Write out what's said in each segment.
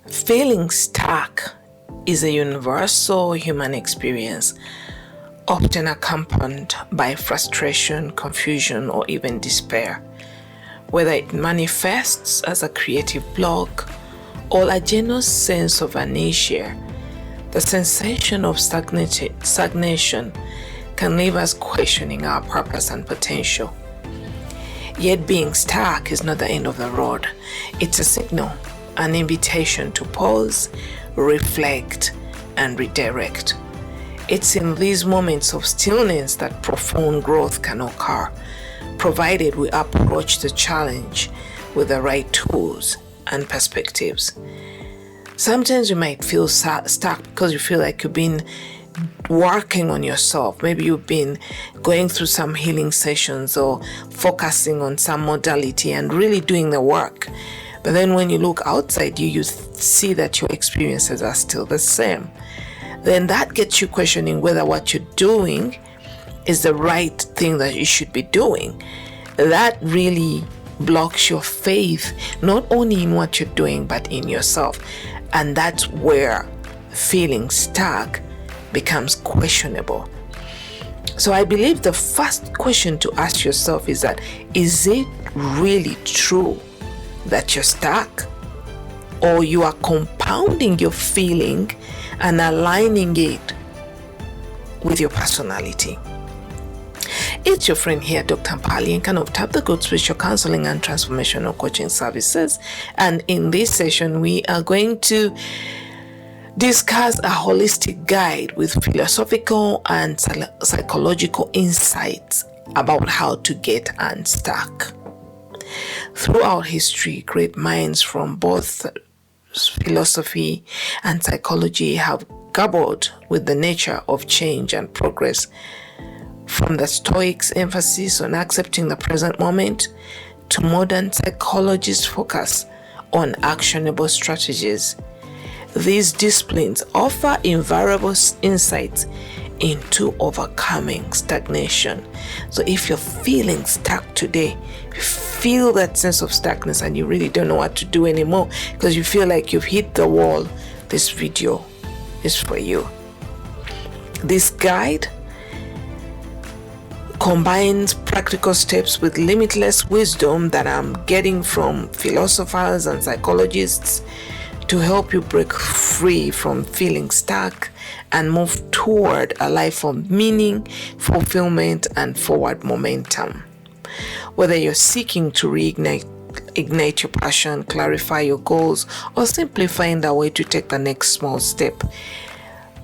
Feeling stuck is a universal human experience, often accompanied by frustration, confusion, or even despair. Whether it manifests as a creative block or a genuine sense of inertia, the sensation of stagnation can leave us questioning our purpose and potential. Yet being stuck is not the end of the road. It's a signal, an invitation to pause, reflect, and redirect. It's in these moments of stillness that profound growth can occur, provided we approach the challenge with the right tools and perspectives. Sometimes you might feel stuck because you feel like you've been working on yourself. Maybe you've been going through some healing sessions or focusing on some modality and really doing the work. But then when you look outside you see that your experiences are still the same. Then that gets you questioning whether what you're doing is the right thing that you should be doing. That really blocks your faith, not only in what you're doing, but in yourself. And that's where feeling stuck becomes questionable. So I believe the first question to ask yourself is that, is it really true that you're stuck? Or you are compounding your feeling and aligning it with your personality? It's your friend here, Dr. Mpali, and kind of Tap the Good Spiritual Counseling and Transformational Coaching Services. And in this session, we are going to discuss a holistic guide with philosophical and psychological insights about how to get unstuck. Throughout history, great minds from both philosophy and psychology have grappled with the nature of change and progress. From the Stoics' emphasis on accepting the present moment to modern psychologists' focus on actionable strategies, these disciplines offer invaluable insights into overcoming stagnation. So if you're feeling stuck today, you feel that sense of stuckness and you really don't know what to do anymore because you feel like you've hit the wall, this video is for you. This guide combines practical steps with limitless wisdom that I'm getting from philosophers and psychologists to help you break free from feeling stuck and move toward a life of meaning, fulfillment, and forward momentum. Whether you're seeking to reignite your passion, clarify your goals, or simply find a way to take the next small step,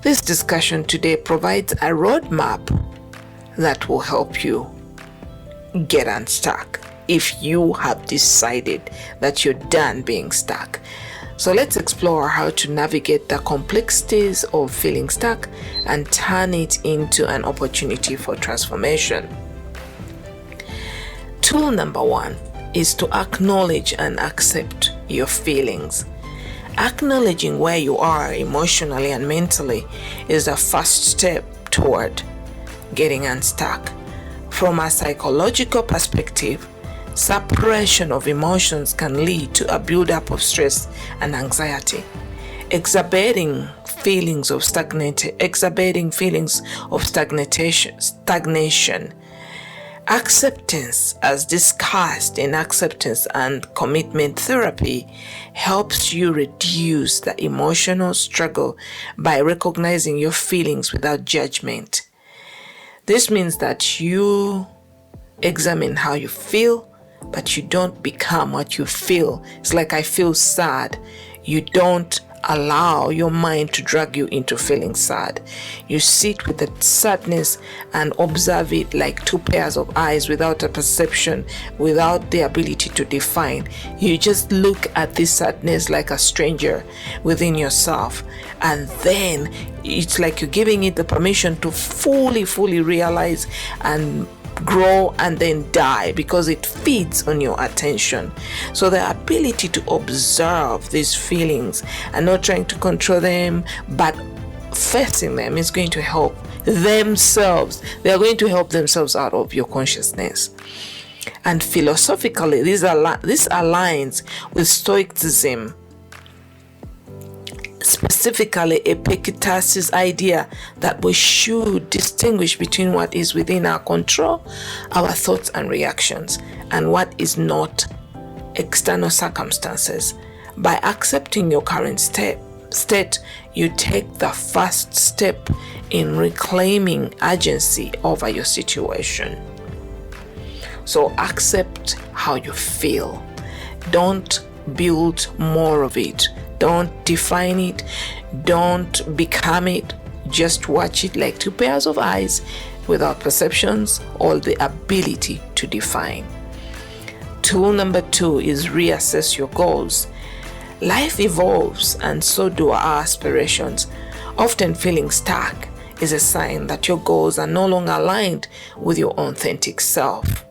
this discussion today provides a roadmap that will help you get unstuck if you have decided that you're done being stuck. So let's explore how to navigate the complexities of feeling stuck and turn it into an opportunity for transformation. Tool number 1 is to acknowledge and accept your feelings. Acknowledging where you are emotionally and mentally is the first step toward getting unstuck. From a psychological perspective, suppression of emotions can lead to a buildup of stress and anxiety, exacerbating feelings of stagnation. Acceptance, as discussed in acceptance and commitment therapy, helps you reduce the emotional struggle by recognizing your feelings without judgment. This means that you examine how you feel, but you don't become what you feel. It's like I feel sad. You don't allow your mind to drag you into feeling sad. You sit with the sadness and observe it like two pairs of eyes without a perception, without the ability to define. You just look at this sadness like a stranger within yourself. And then it's like you're giving it the permission to fully realize and grow and then die because it feeds on your attention. So the ability to observe these feelings and not trying to control them but facing them is going to help themselves. They are going to help themselves out of your consciousness. And philosophically, this aligns with Stoicism specifically Epictetus' idea that we should distinguish between what is within our control, our thoughts and reactions, and what is not, external circumstances. By accepting your current state, you take the first step in reclaiming agency over your situation. So accept how you feel. Don't build more of it. Don't define it. Don't become it. Just watch it like two pairs of eyes without perceptions or the ability to define. Tool number 2 is reassess your goals. Life evolves and so do our aspirations. Often feeling stuck is a sign that your goals are no longer aligned with your authentic self.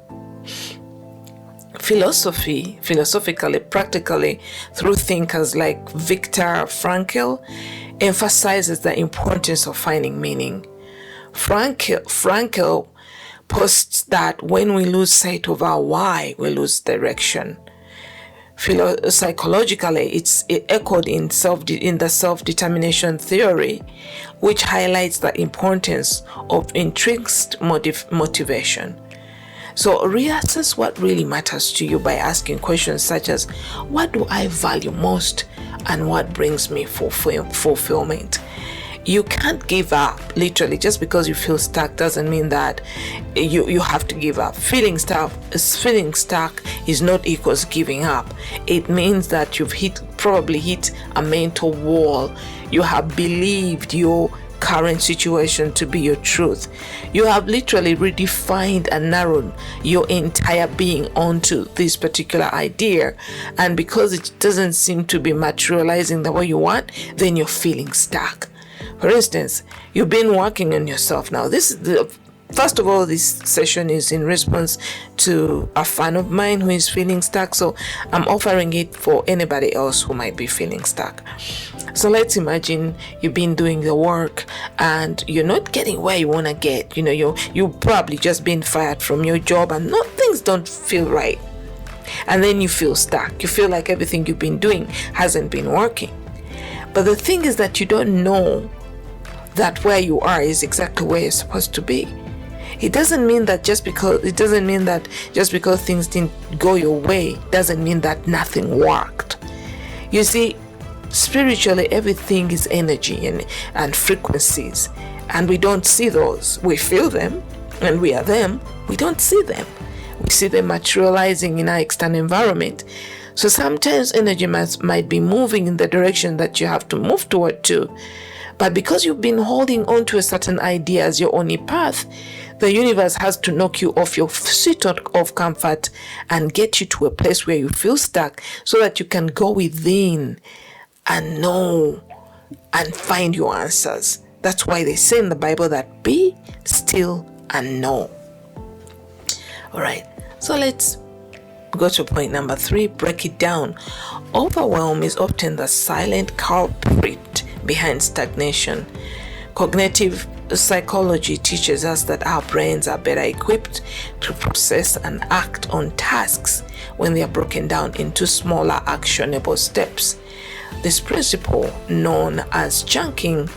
Philosophically, practically, through thinkers like Viktor Frankl, emphasizes the importance of finding meaning. Frankl posts that when we lose sight of our why, we lose direction. Psychologically, it's echoed in the self-determination theory, which highlights the importance of intrinsic motivation. So reassess what really matters to you by asking questions such as, what do I value most and what brings me fulfillment? You can't give up. Literally, just because you feel stuck doesn't mean that you have to give up. Feeling stuck is not equals giving up. It means that you've probably hit a mental wall. You have believed your current situation to be your truth. You have literally redefined and narrowed your entire being onto this particular idea, and because it doesn't seem to be materializing the way you want, then you're feeling stuck. For instance, you've been working on yourself. Now, first of all, this session is in response to a fan of mine who is feeling stuck, so I'm offering it for anybody else who might be feeling stuck. So let's imagine you've been doing the work and you're not getting where you want to get. You've probably just been fired from your job and things don't feel right. And then you feel stuck. You feel like everything you've been doing hasn't been working. But the thing is that you don't know that where you are is exactly where you're supposed to be. It doesn't mean that just because things didn't go your way doesn't mean that nothing worked. You see, spiritually, everything is energy and frequencies, and we don't see those. We feel them and we are them. We don't see them. We see them materializing in our external environment. So sometimes energy might be moving in the direction that you have to move toward too. But because you've been holding on to a certain idea as your only path, the universe has to knock you off your seat of comfort and get you to a place where you feel stuck so that you can go within and know and find your answers. That's why they say in the Bible that be still and know. All right, so let's go to point number 3, break it down. Overwhelm is often the silent culprit behind stagnation. Cognitive psychology teaches us that our brains are better equipped to process and act on tasks when they are broken down into smaller actionable steps. This principle, known as chunking,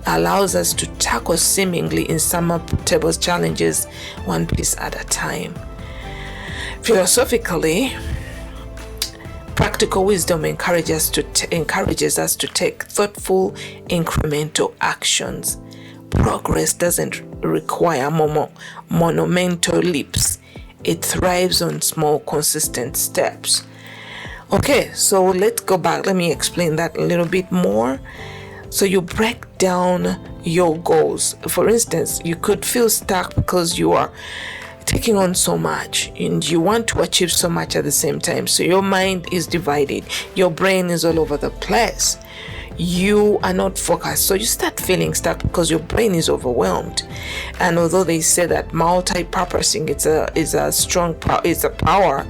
allows us to tackle seemingly insurmountable challenges one piece at a time. Philosophically, practical wisdom encourages us to take thoughtful, incremental actions. Progress doesn't require monumental leaps. It thrives on small, consistent steps. Okay, so let's go back. Let me explain that a little bit more. So you break down your goals. For instance, you could feel stuck because you are taking on so much and you want to achieve so much at the same time. So your mind is divided. Your brain is all over the place. You are not focused. So you start feeling stuck because your brain is overwhelmed. And although they say that multi-purposing is a strong power, it's a power,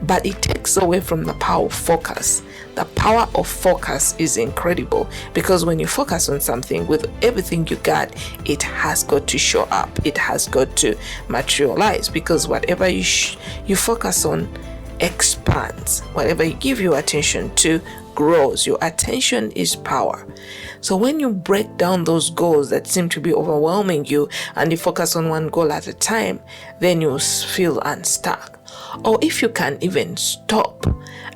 but it takes away from the power of focus. The power of focus is incredible because when you focus on something with everything you got, it has got to show up. It has got to materialize because whatever you focus on, expands. Whatever you give your attention to grows. Your attention is power. So when you break down those goals that seem to be overwhelming you and you focus on one goal at a time, then you feel unstuck. Or if you can even stop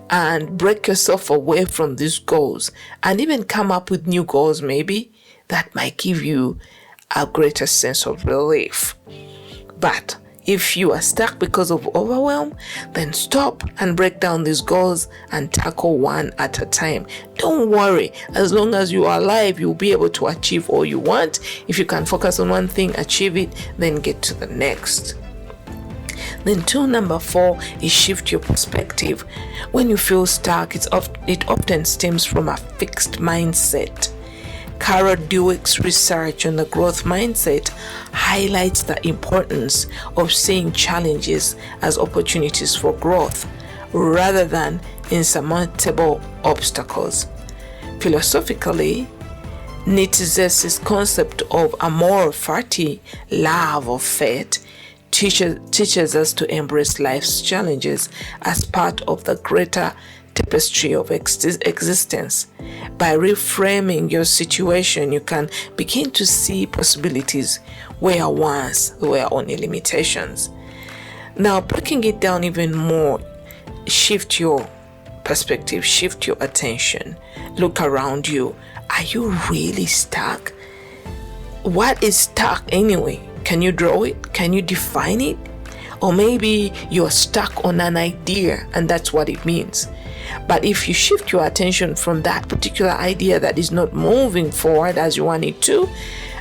and break yourself away from these goals and even come up with new goals, maybe that might give you a greater sense of relief. But if you are stuck because of overwhelm, then stop and break down these goals and tackle one at a time. Don't worry. As long as you are alive, you'll be able to achieve all you want. If you can focus on one thing, achieve it, then get to the next. Then tool number 4 is shift your perspective. When you feel stuck, it often stems from a fixed mindset. Dweck's research on the growth mindset highlights the importance of seeing challenges as opportunities for growth rather than insurmountable obstacles. Philosophically, Nietzsche's concept of amor fati, love of fate, teaches us to embrace life's challenges as part of the greater tapestry of existence. By reframing your situation, you can begin to see possibilities where once there were only limitations. Now, breaking it down even more, shift your perspective, shift your attention, look around you. Are you really stuck? What is stuck anyway? Can you draw it? Can you define it? Or maybe you're stuck on an idea and that's what it means. But if you shift your attention from that particular idea that is not moving forward as you want it to,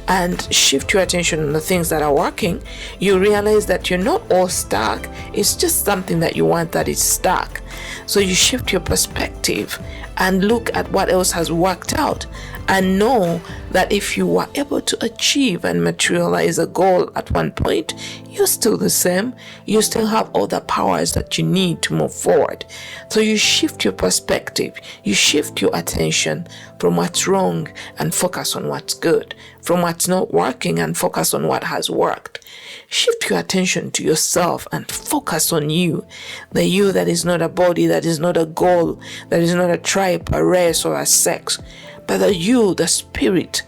and shift your attention on the things that are working, you realize that you're not all stuck. It's just something that you want that is stuck. So you shift your perspective and look at what else has worked out, and know that if you were able to achieve and materialize a goal at one point, you're still the same. You still have all the powers that you need to move forward. So you shift your perspective, you shift your attention from what's wrong and focus on what's good, from what's not working and focus on what has worked. Shift your attention to yourself and focus on you, the you that is not a body, that is not a goal, that is not a tribe, a race, or a sex, but the you, the spirit,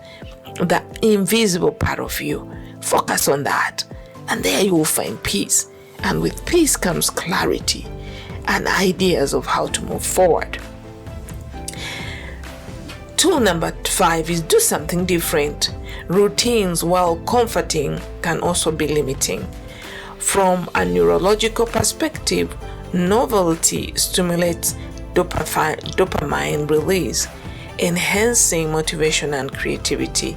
the invisible part of you. Focus on that, and there you will find peace. And with peace comes clarity and ideas of how to move forward. Tool number 5 is do something different. Routines, while comforting, can also be limiting. From a neurological perspective, novelty stimulates dopamine release, enhancing motivation and creativity.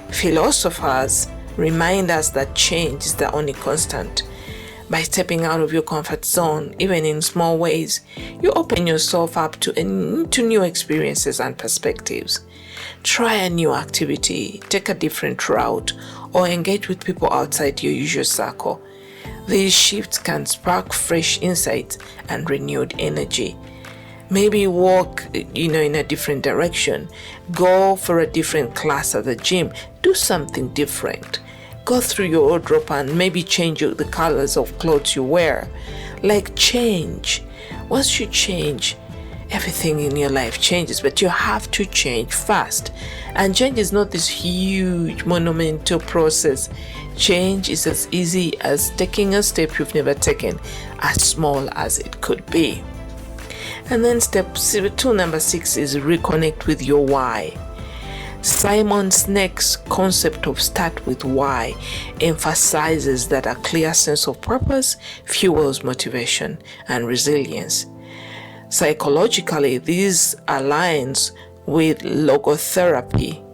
Philosophers remind us that change is the only constant. By stepping out of your comfort zone, even in small ways, you open yourself up to new experiences and perspectives. Try a new activity, take a different route, or engage with people outside your usual circle. These shifts can spark fresh insights and renewed energy. Maybe walk, in a different direction. Go for a different class at the gym. Do something different. Go through your wardrobe and maybe change the colors of clothes you wear. Change. Once you change, everything in your life changes, but you have to change fast. And change is not this huge monumental process. Change is as easy as taking a step you've never taken, as small as it could be. And then tool number 6 is reconnect with your why. Simon Sinek's concept of start with why emphasizes that a clear sense of purpose fuels motivation and resilience. Psychologically, this aligns with logotherapy,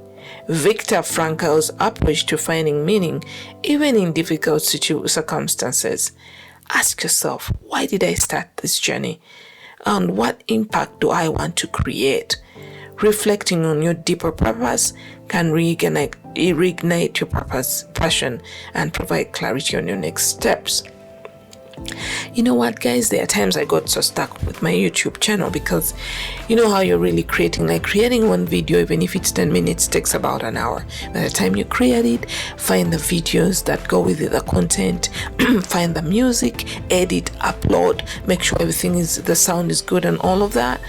Viktor Frankl's approach to finding meaning even in difficult circumstances. Ask yourself, why did I start this journey? And what impact do I want to create? Reflecting on your deeper purpose can reignite your passion and provide clarity on your next steps. You know what, guys? There are times I got so stuck with my YouTube channel because you know how you're really creating one video, even if it's 10 minutes, takes about an hour. By the time you create it, find the videos that go with it, the content, find the music, edit, upload, make sure the sound is good and all of that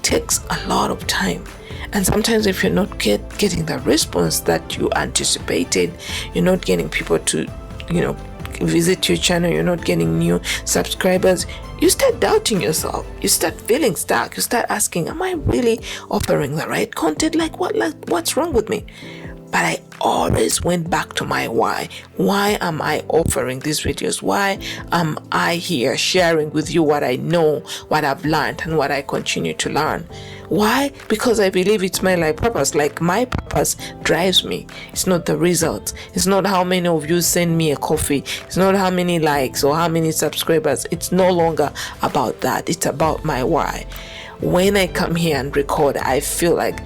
takes a lot of time. And sometimes if you're not getting the response that you anticipated, you're not getting people to, visit your channel, you're not getting new subscribers, you start doubting yourself, you start feeling stuck, you start asking, am I really offering the right content? What's wrong with me? But I always went back to my why. Why am I offering these videos? Why am I here sharing with you what I know, what I've learned, and what I continue to learn? Why? Because I believe it's my life purpose. Like, my purpose drives me. It's not the results. It's not how many of you send me a coffee. It's not how many likes or how many subscribers. It's no longer about that. It's about my why. When I come here and record, I feel like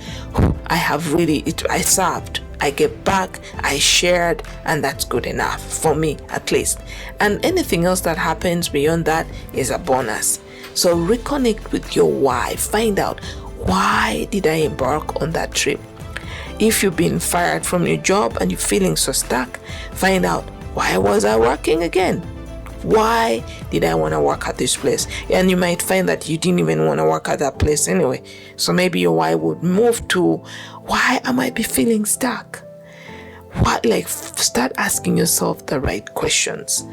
I served. I get back, I shared, and that's good enough for me, at least. And anything else that happens beyond that is a bonus. So reconnect with your why. Find out, why did I embark on that trip? If you've been fired from your job and you're feeling so stuck, find out, why was I working again? Why did I want to work at this place? And you might find that you didn't even want to work at that place anyway. So maybe your why would move to, why am I feeling stuck? Start asking yourself the right questions.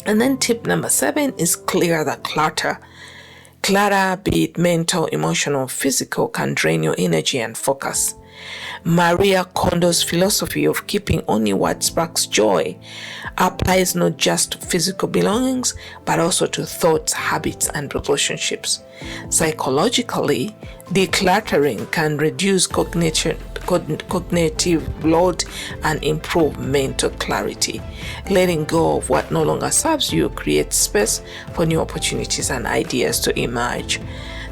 And then tip number 7 is clear the clutter. Clutter, be it mental, emotional, physical, can drain your energy and focus. Maria Kondo's philosophy of keeping only what sparks joy applies not just to physical belongings, but also to thoughts, habits, and relationships. Psychologically, decluttering can reduce cognitive load and improve mental clarity. Letting go of what no longer serves you creates space for new opportunities and ideas to emerge.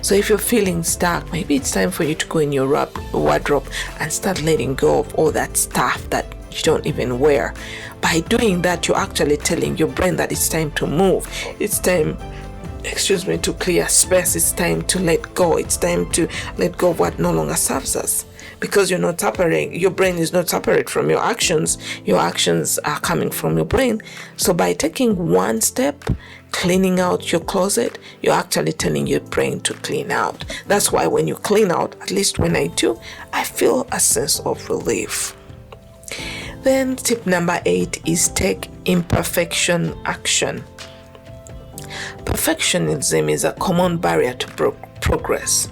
So if you're feeling stuck, maybe it's time for you to go in your wardrobe and start letting go of all that stuff that you don't even wear. By doing that, you're actually telling your brain that it's time to move. It's time, to clear space. It's time to let go. It's time to let go of what no longer serves us. Because you're not separating, your brain is not separate from your actions. Your actions are coming from your brain. So by taking one step, cleaning out your closet, you're actually telling your brain to clean out. That's why when you clean out, at least when I do, I feel a sense of relief. Then tip number 8 is take imperfection action. Perfectionism is a common barrier to progress.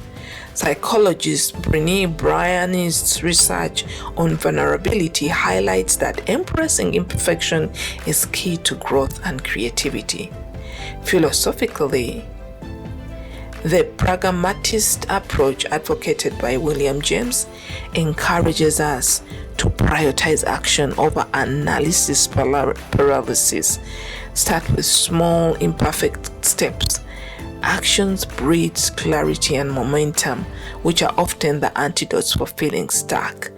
Psychologist Brené's research on vulnerability highlights that embracing imperfection is key to growth and creativity. Philosophically, the pragmatist approach advocated by William James encourages us to prioritize action over analysis paralysis. Start with small, imperfect steps. Actions breeds clarity and momentum, which are often the antidotes for feeling stuck.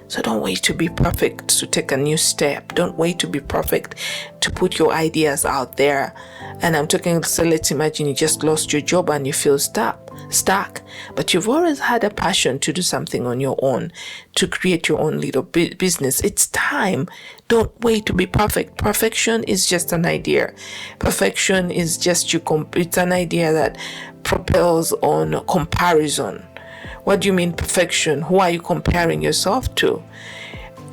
So don't wait to be perfect to take a new step. Don't wait to be perfect to put your ideas out there. And I'm talking, so let's imagine you just lost your job and you feel stuck. But you've always had a passion to do something on your own, to create your own little business. It's time. Don't wait to be perfect. Perfection is just an idea. Perfection is just it's an idea that propels on comparison. What do you mean perfection? Who are you comparing yourself to?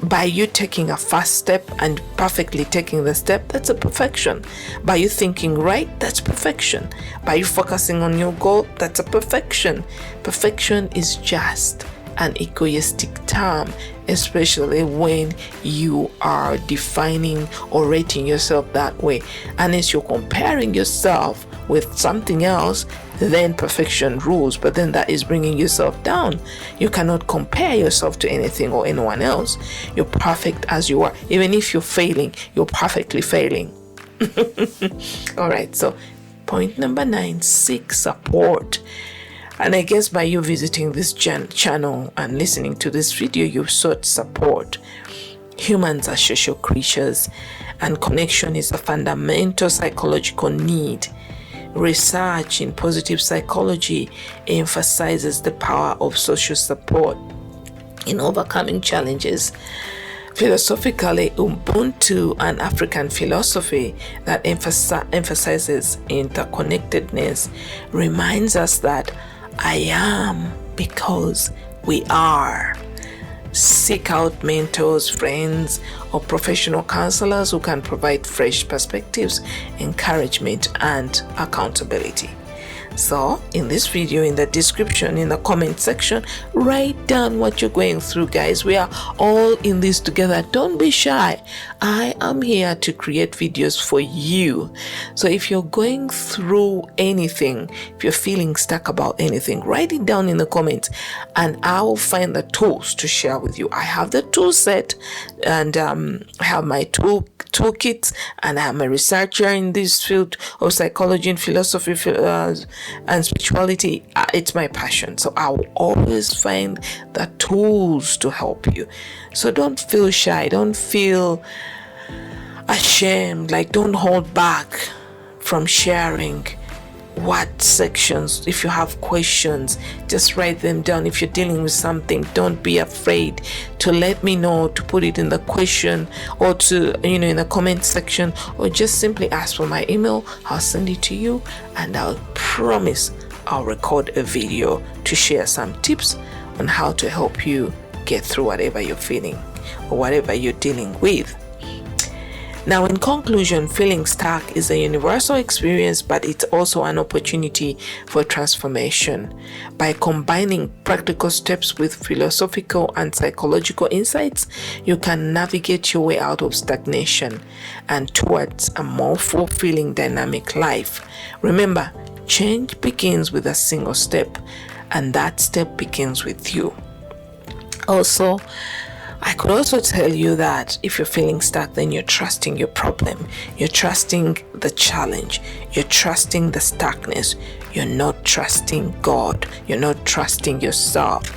By you taking a first step and perfectly taking the step, that's a perfection. By you thinking right, that's perfection. By you focusing on your goal, that's a perfection. Perfection is just an egoistic term, especially when you are defining or rating yourself that way. Unless you're comparing yourself with something else, then perfection rules, but then that is bringing yourself down. You cannot compare yourself to anything or anyone else. You're perfect as you are. Even if you're failing, you're perfectly failing. All right, so point number 9, seek support. And I guess by you visiting this channel and listening to this video, you've sought support. Humans are social creatures, and connection is a fundamental psychological need. Research in positive psychology emphasizes the power of social support in overcoming challenges. Philosophically, Ubuntu, an African philosophy that emphasizes interconnectedness, reminds us that I am because we are. Seek out mentors, friends, or professional counselors who can provide fresh perspectives, encouragement, and accountability. So in this video, in the description, in the comment section, write down what you're going through, guys. We are all in this together. Don't be shy. I am here to create videos for you. So if you're going through anything, if you're feeling stuck about anything, write it down in the comments and I will find the tools to share with you. I have the tool set, and I have my toolkits, and I'm a researcher in this field of psychology and philosophy and spirituality. It's my passion, so I will always find the tools to help you. So don't feel shy, don't feel ashamed, like don't hold back from sharing what sections. If you have questions, just write them down. If you're dealing with something, don't be afraid to let me know, to put it in the question, or to in the comment section, or just simply ask for my email. I'll send it to you, and I'll promise I'll record a video to share some tips on how to help you get through whatever you're feeling or whatever you're dealing with. Now, in conclusion, feeling stuck is a universal experience, but it's also an opportunity for transformation. By combining practical steps with philosophical and psychological insights, you can navigate your way out of stagnation and towards a more fulfilling, dynamic life. Remember, change begins with a single step, and that step begins with you. Also, I could also tell you that if you're feeling stuck, then you're trusting your problem. You're trusting the challenge. You're trusting the stuckness. You're not trusting God. You're not trusting yourself.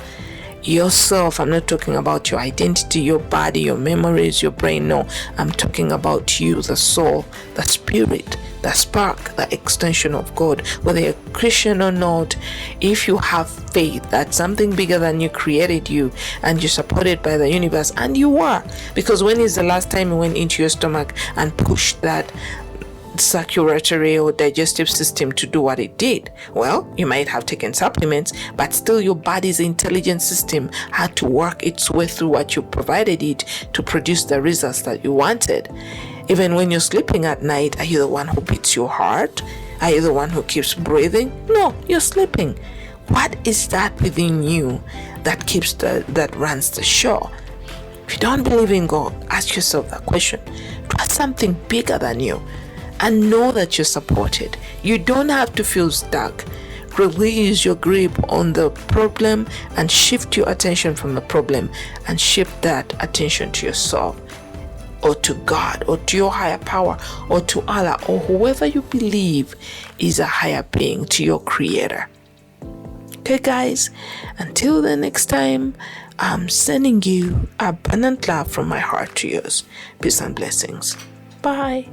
I'm not talking about your identity, your body, your memories, your brain. No, I'm talking about you, the soul, the spirit, the spark, the extension of God. Whether you're Christian or not, if you have faith that something bigger than you created you, and you're supported by the universe, and you are, because when is the last time you went into your stomach and pushed that circulatory or digestive system to do what it did? Well, you might have taken supplements, but still your body's intelligent system had to work its way through what you provided it to produce the results that you wanted. Even when you're sleeping at night, are you the one who beats your heart? Are you the one who keeps breathing? No, you're sleeping. What is that within you that runs the show? If you don't believe in God, ask yourself that question. Trust something bigger than you, and know that you're supported. You don't have to feel stuck. Release your grip on the problem and shift your attention from the problem and shift that attention to yourself, or to God, or to your higher power, or to Allah, or whoever you believe is a higher being, to your creator. Okay, guys, until the next time, I'm sending you abundant love from my heart to yours. Peace and blessings. Bye.